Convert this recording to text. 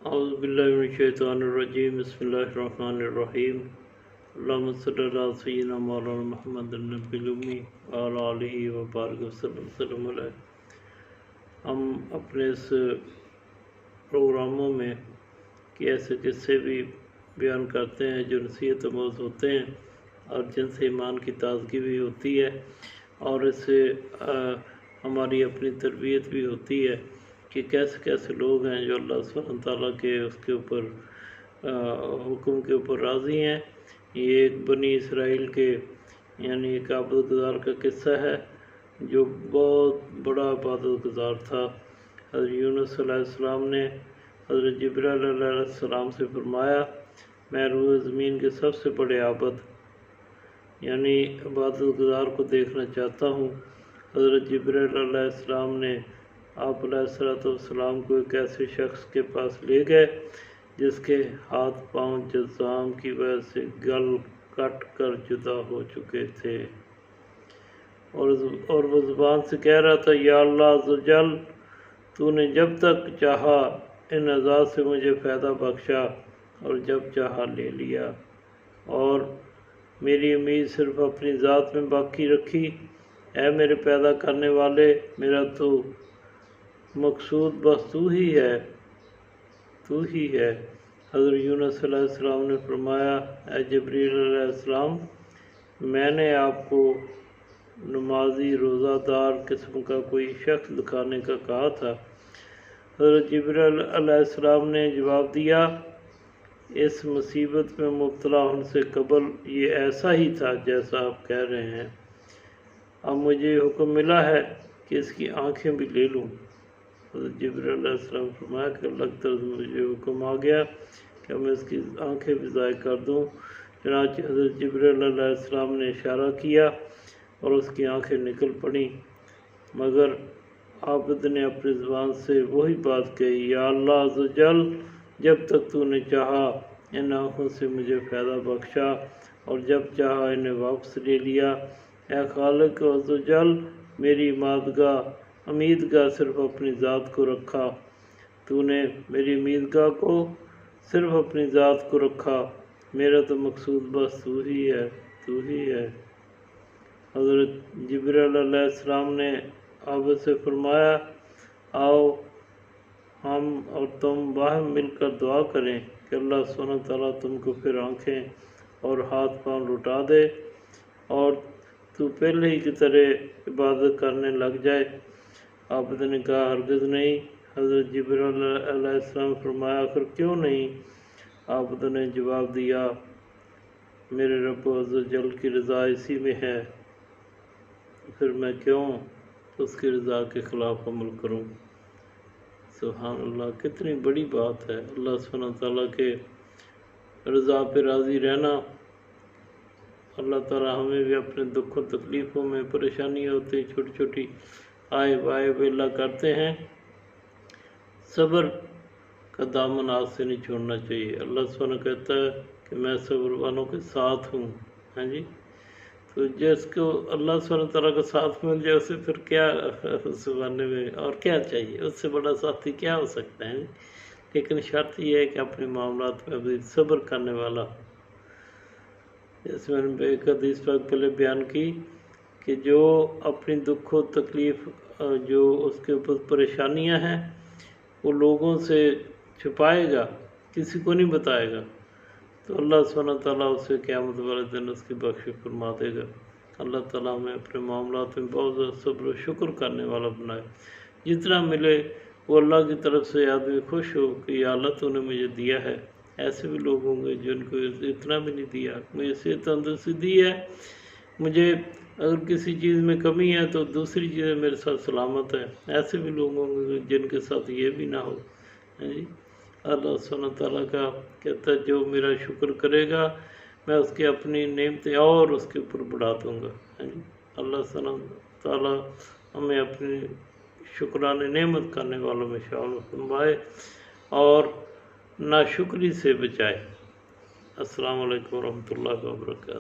اعوذ باللہ من الشیطان الرجیم بسم اللہ الرحمن الرحیم اللہم صلی اللہ سیدنا مولانا محمد النبی الامی وعلی آلہ وبارک وسلم علیہ۔ ہم اپنے اس پروگراموں میں ایسے قصے بھی بیان کرتے ہیں جو نصیحت آموز ہوتے ہیں اور جن سے ایمان کی تازگی بھی ہوتی ہے، اور اس سے ہماری اپنی تربیت بھی ہوتی ہے کہ کیسے کیسے لوگ ہیں جو اللہ سبحانہ وتعالیٰ کے اس کے اوپر حکم کے اوپر راضی ہیں۔ یہ ایک بنی اسرائیل کے یعنی ایک عبادت گزار کا قصہ ہے جو بہت بڑا عبادت گزار تھا۔ حضرت یونس علیہ السلام نے حضرت جبرائیل علیہ السلام سے فرمایا، میں روئے زمین کے سب سے بڑے عابد یعنی عبادت گزار کو دیکھنا چاہتا ہوں۔ حضرت جبرائیل علیہ السلام نے آپ علیہ السلام کو ایک ایسے شخص کے پاس لے گئے جس کے ہاتھ پاؤں جذام کی وجہ سے گل کٹ کر جدا ہو چکے تھے، اور وہ زبان سے کہہ رہا تھا، یا اللہ عز و جل، تو نے جب تک چاہا ان اعضاء سے مجھے فائدہ بخشا اور جب چاہا لے لیا، اور میری امید صرف اپنی ذات میں باقی رکھی۔ اے میرے پیدا کرنے والے، میرا تو مقصود بس تو ہی ہے۔ حضرت یونس علیہ السلام نے فرمایا، اے جبریل علیہ السلام، میں نے آپ کو نمازی روزہ دار قسم کا کوئی شخص دکھانے کا کہا تھا۔ حضرت جبریل علیہ السلام نے جواب دیا، اس مصیبت میں مبتلا ہونے سے قبل یہ ایسا ہی تھا جیسا آپ کہہ رہے ہیں۔ اب مجھے حکم ملا ہے کہ اس کی آنکھیں بھی لے لوں۔ حضرت جبریل علیہ السلام فرمایا کہ اللہ کی طرف مجھے حکم آ گیا کہ میں اس کی آنکھیں بھی ضائع کر دوں۔ چنانچہ حضرت جبریل علیہ السلام نے اشارہ کیا اور اس کی آنکھیں نکل پڑیں، مگر عابد نے اپنی زبان سے وہی بات کہی، یا اللہ عز و جل، جب تک تو نے چاہا ان آنکھوں سے مجھے فائدہ بخشا اور جب چاہا انہیں واپس لے لیا۔ اے خالق عز و جل، میری امیدگاہ صرف اپنی ذات کو رکھا، تو نے میری امیدگاہ کو صرف اپنی ذات کو رکھا، میرا تو مقصود بس تو ہی ہے۔ حضرت جبرائیل علیہ السلام نے عابد سے فرمایا، آؤ ہم اور تم باہم مل کر دعا کریں کہ اللہ سبحانہ وتعالیٰ تم کو پھر آنکھیں اور ہاتھ پاؤں لوٹا دے اور تو پہلے ہی کی طرح عبادت کرنے لگ جائے۔ عابد نے کہا، ہرگز نہیں۔ حضرت جبرائیل علیہ السلام فرمایا، آخر کیوں نہیں؟ عابد نے جواب دیا، میرے رب عز و جل کی رضا اسی میں ہے، پھر میں کیوں اس کی رضا کے خلاف عمل کروں۔ سبحان اللہ، کتنی بڑی بات ہے اللہ سبحانہ تعالیٰ کے رضا پہ راضی رہنا۔ اللہ تعالیٰ ہمیں بھی اپنے دکھ و تکلیفوں میں پریشانیاں ہوتی چھوٹی چھوٹی آئے بائے اللہ کرتے ہیں، صبر کا دامن ہاتھ سے نہیں چھوڑنا چاہیے۔ اللہ سبحانہ کہتا ہے کہ میں صبر والوں کے ساتھ ہوں۔ ہاں جی، تو جس کو اللہ سبحانہ تعالیٰ کا ساتھ مل جائے اسے پھر کیا اس زمانے میں اور کیا چاہیے، اس سے بڑا ساتھی کیا ہو سکتا ہے۔ لیکن شرط یہ ہے کہ اپنے معاملات میں بھی صبر کرنے والا۔ اس میں نے ایک حدیث پاک پہلے بیان کی کہ جو اپنی دکھ و تکلیف جو اس کے اوپر پریشانیاں ہیں وہ لوگوں سے چھپائے گا، کسی کو نہیں بتائے گا، تو اللہ سبحانہ تعالیٰ اسے قیامت والے دن اس کی بخشش فرما دے گا۔ اللہ تعالیٰ ہمیں اپنے معاملات میں بہت زیادہ صبر و شکر کرنے والا بنائے۔ جتنا ملے وہ اللہ کی طرف سے آدمی خوش ہو کہ یا اللہ تو نے مجھے دیا ہے۔ ایسے بھی لوگ ہوں گے جن کو اتنا بھی نہیں دیا، مجھے صحت تندرستی دی ہے، مجھے اگر کسی چیز میں کمی ہے تو دوسری چیزیں میرے ساتھ سلامت ہیں۔ ایسے بھی لوگ ہوں گے جن کے ساتھ یہ بھی نہ ہو۔ اللہ سبحانہ تعالیٰ کا کہتا ہے جو میرا شکر کرے گا میں اس کے اپنی نعمتیں اور اس کے اوپر بڑھا دوں گا۔ اللہ سبحانہ تعالیٰ ہمیں اپنی شکرانِ نعمت کرنے والوں میں شامل فرمائے اور ناشکری سے بچائے۔ السلام علیکم ورحمۃ اللہ وبرکاتہ۔